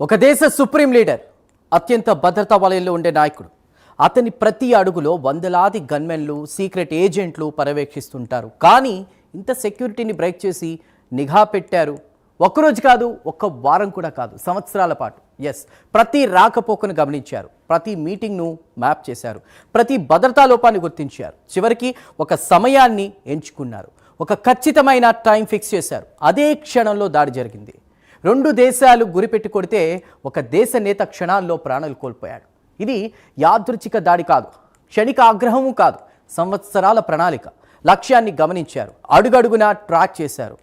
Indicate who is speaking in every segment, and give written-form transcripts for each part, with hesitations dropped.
Speaker 1: ఒక దేశ supreme leader, అత్యంత భద్రతా వలయంలో ఉండే నాయకుడు. అతని ప్రతి అడుగులో వందలాది గన్మెన్లు, సీక్రెట్ ఏజెంట్లు పర్యవేక్షిస్తుంటారు. కానీ ఇంత సెక్యూరిటీని బ్రేక్ చేసి నిఘా పెట్టారు. ఒక్కరోజు కాదు, ఒక్క వారం కూడా కాదు, సంవత్సరాల పాటు. ప్రతి రాకపోకను గమనించారు, ప్రతి మీటింగ్ను మ్యాప్ చేశారు, ప్రతి భద్రతా లోపాన్ని గుర్తించారు. చివరికి ఒక సమయాన్ని ఎంచుకున్నారు, ఒక ఖచ్చితమైన టైం ఫిక్స్ చేశారు. అదే క్షణంలో దాడి జరిగింది. 2 దేశాలు గురిపెట్టి కొడితే ఒక దేశ నేత క్షణాల్లో ప్రాణాలు కోల్పోయాడు. ఇది యాదృచ్ఛిక దాడి కాదు, క్షణిక ఆగ్రహము కాదు, సంవత్సరాల ప్రణాళిక. లక్ష్యాన్ని గమనించారు, అడుగడుగునా ట్రాక్ చేశారు.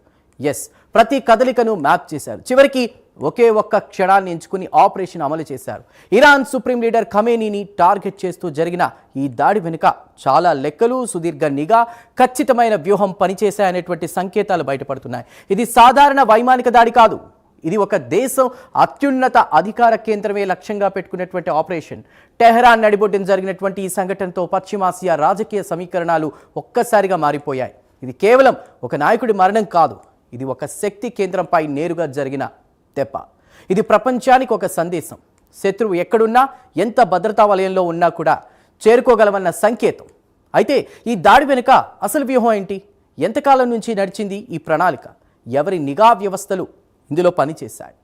Speaker 1: ప్రతి కదలికను మ్యాప్ చేశారు. చివరికి ఒకే ఒక్క క్షణాన్ని ఎంచుకుని ఆపరేషన్ అమలు చేశారు. ఇరాన్ సుప్రీం లీడర్ ఖమేనీని టార్గెట్ చేస్తూ జరిగిన ఈ దాడి వెనుక చాలా లెక్కలు, సుదీర్ఘ నిఘా, ఖచ్చితమైన వ్యూహం పనిచేశాయనేటువంటి సంకేతాలు బయటపడుతున్నాయి. ఇది సాధారణ వైమానిక దాడి కాదు, ఇది ఒక దేశం అత్యున్నత అధికార కేంద్రమే లక్ష్యంగా పెట్టుకున్నటువంటి ఆపరేషన్. టెహరాన్ నడిబొడ్డున జరిగినటువంటి ఈ సంఘటనతో పశ్చిమాసియా రాజకీయ సమీకరణాలు ఒక్కసారిగా మారిపోయాయి. ఇది కేవలం ఒక నాయకుడి మరణం కాదు, ఇది ఒక శక్తి కేంద్రంపై నేరుగా జరిగిన దెబ్బ. ఇది ప్రపంచానికి ఒక సందేశం. శత్రువు ఎక్కడున్నా, ఎంత భద్రతా వలయంలో ఉన్నా కూడా చేరుకోగలమన్న సంకేతం. అయితే ఈ దాడి వెనుక అసలు వ్యూహం ఏంటి? ఎంతకాలం నుంచి నడిచింది ఈ ప్రణాళిక? ఎవరి నిఘా వ్యవస్థలు ఇందులో పనిచేశాయి?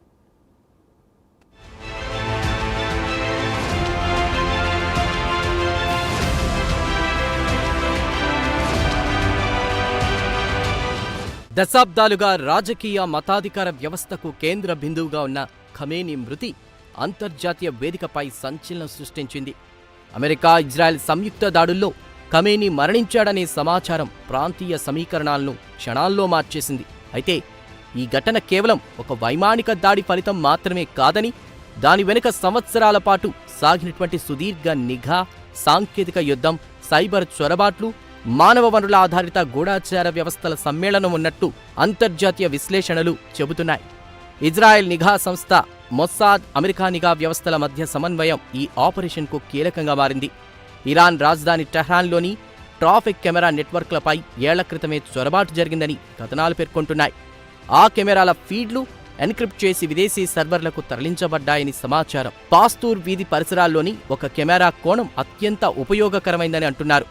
Speaker 1: దశాబ్దాలుగా రాజకీయ మతాధికార వ్యవస్థకు కేంద్ర బిందువుగా ఉన్న ఖమేనీ మృతి అంతర్జాతీయ వేదికపై సంచలనం సృష్టించింది. అమెరికా, ఇజ్రాయెల్ సంయుక్త దాడుల్లో ఖమేనీ మరణించాడనే సమాచారం ప్రాంతీయ సమీకరణాలను క్షణాల్లో మార్చేసింది. అయితే ఈ ఘటన కేవలం ఒక వైమానిక దాడి ఫలితం మాత్రమే కాదని, దాని వెనుక సంవత్సరాల పాటు సాగినటువంటి సుదీర్ఘ నిఘా, సాంకేతిక యుద్ధం, సైబర్ చొరబాట్లు, మానవ వనరుల ఆధారిత గూఢాచార వ్యవస్థల సమ్మేళనం ఉన్నట్టు అంతర్జాతీయ విశ్లేషణలు చెబుతున్నాయి. ఇజ్రాయెల్ నిఘా సంస్థ మొస్సాద్, అమెరికా నిఘా వ్యవస్థల మధ్య సమన్వయం ఈ ఆపరేషన్కు కీలకంగా మారింది. ఇరాన్ రాజధాని టెహ్రాన్లోని ట్రాఫిక్ కెమెరా నెట్వర్క్లపై ఏళ్ల క్రితమే చొరబాటు జరిగిందని కథనాలు పేర్కొంటున్నాయి. ఆ కెమెరాల ఫీడ్లు ఎన్క్రిప్ట్ చేసి విదేశీ సర్వర్లకు తరలించబడ్డాయని సమాచారం. పాస్తూర్ వీధి పరిసరాల్లోని ఒక కెమెరా కోణం అత్యంత ఉపయోగకరమైందని అంటున్నారు.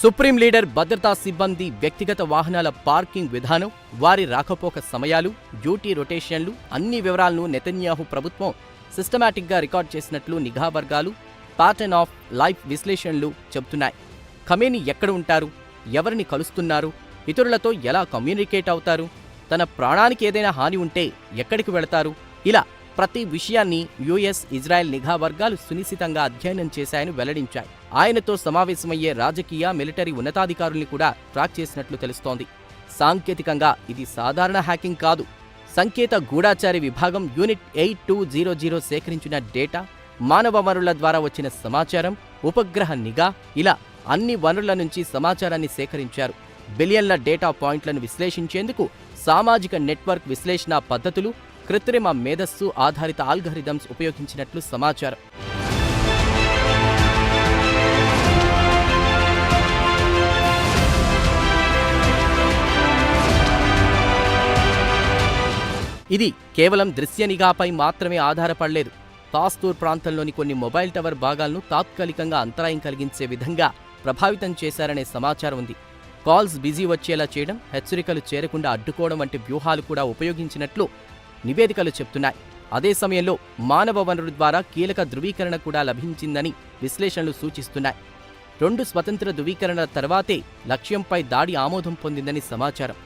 Speaker 1: సుప్రీం లీడర్, భద్రతా సిబ్బంది వ్యక్తిగత వాహనాల పార్కింగ్ విధానం, వారి రాకపోక సమయాలు, డ్యూటీ రొటేషన్లు, అన్ని వివరాలను నెతన్యాహు ప్రభుత్వం సిస్టమాటిక్గా రికార్డ్ చేసినట్లు నిఘా వర్గాలు, ప్యాటర్న్ ఆఫ్ లైఫ్ విశ్లేషణలు చెబుతున్నాయి. ఖమేనీ ఎక్కడ ఉంటారు, ఎవరిని కలుస్తున్నారు, ఇతరులతో ఎలా కమ్యూనికేట్ అవుతారు, తన ప్రాణానికి ఏదైనా హాని ఉంటే ఎక్కడికి వెళతారు, ఇలా ప్రతి విషయాన్ని యుఎస్, ఇజ్రాయెల్ నిఘా వర్గాలు సునిశితంగా అధ్యయనం చేశాయని వెల్లడించాయి. ఆయనతో సమావేశమయ్యే రాజకీయ, మిలిటరీ ఉన్నతాధికారుల్ని కూడా ట్రాక్ చేసినట్లు తెలుస్తోంది. సాంకేతికంగా ఇది సాధారణ హ్యాకింగ్ కాదు. సంకేత గూఢాచారి విభాగం యూనిట్ 8200 సేకరించిన డేటా, మానవ వనరుల ద్వారా వచ్చిన సమాచారం, ఉపగ్రహ నిఘా, ఇలా అన్ని వనరుల నుంచి సమాచారాన్ని సేకరించారు. బిలియన్ల డేటా పాయింట్లను విశ్లేషించేందుకు సామాజిక నెట్వర్క్ విశ్లేషణ పద్ధతులు, కృత్రిమ మేధస్సు ఆధారిత ఆల్గరిథమ్స్ ఉపయోగించినట్లు సమాచారం. ఇది కేవలం దృశ్య నిఘాపై మాత్రమే ఆధారపడలేదు. పాస్తూర్ ప్రాంతంలోని కొన్ని మొబైల్ టవర్ భాగాలను తాత్కాలికంగా అంతరాయం కలిగించే విధంగా ప్రభావితం చేశారనే సమాచారం ఉంది. కాల్స్ బిజీ వచ్చేలా చేయడం, హెచ్చరికలు చేరకుండా అడ్డుకోవడం వంటి వ్యూహాలు కూడా ఉపయోగించినట్లు నివేదికలు చెప్తున్నాయి. అదే సమయంలో మానవ వనరు ద్వారా కీలక ధృవీకరణ కూడా లభించిందని విశ్లేషణలు సూచిస్తున్నాయి. 2 స్వతంత్ర ధృవీకరణల తర్వాతే లక్ష్యంపై దాడి ఆమోదం పొందిందని సమాచారం.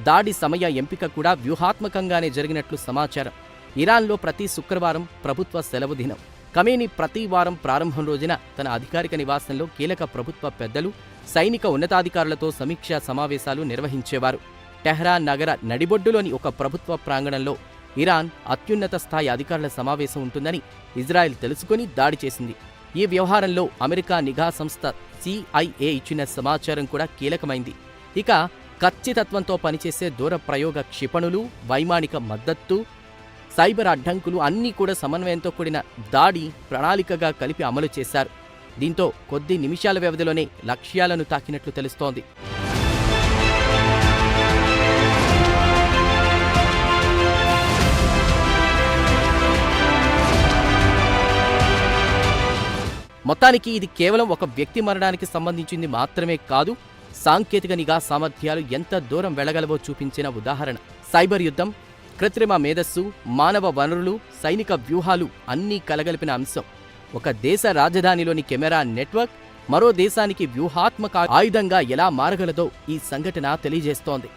Speaker 1: దాడి సమయ ఎంపిక కూడా వ్యూహాత్మకంగానే జరిగినట్లు సమాచారం. ఇరాన్లో ప్రతి శుక్రవారం ప్రభుత్వ సెలవు దినం. ఖమేనీ ప్రతి వారం ప్రారంభం రోజున తన అధికారిక నివాసంలో కీలక ప్రభుత్వ పెద్దలు, సైనిక ఉన్నతాధికారులతో సమీక్షా సమావేశాలు నిర్వహించేవారు. టెహ్రాన్ నగర నడిబొడ్డులోని ఒక ప్రభుత్వ ప్రాంగణంలో ఇరాన్ అత్యున్నత స్థాయి అధికారుల సమావేశం ఉంటుందని ఇజ్రాయెల్ తెలుసుకుని దాడి చేసింది. ఈ వ్యవహారంలో అమెరికా నిఘా సంస్థ CIA ఇచ్చిన సమాచారం కూడా కీలకమైంది. ఇక ఖచ్చితత్వంతో పనిచేసే దూర ప్రయోగ క్షిపణులు, వైమానిక మద్దతు, సైబర్ అడ్డంకులు అన్నీ కూడా సమన్వయంతో కూడిన దాడి ప్రణాళికగా కలిపి అమలు చేశారు. దీంతో కొద్ది నిమిషాల వ్యవధిలోనే లక్ష్యాలను తాకినట్లు తెలుస్తోంది. మొత్తానికి ఇది కేవలం ఒక వ్యక్తి మరణానికి సంబంధించింది మాత్రమే కాదు, సాంకేతిక నిఘా సామర్థ్యాలు ఎంత దూరం వెళ్లగలవో చూపించిన ఉదాహరణ. సైబర్ యుద్ధం, కృత్రిమ మేధస్సు, మానవ వనరులు, సైనిక వ్యూహాలు అన్నీ కలగలిపిన అంశం. ఒక దేశ రాజధానిలోని కెమెరా నెట్వర్క్ మరో దేశానికి వ్యూహాత్మక ఆయుధంగా ఎలా మారగలదో ఈ సంఘటన తెలియజేస్తోంది.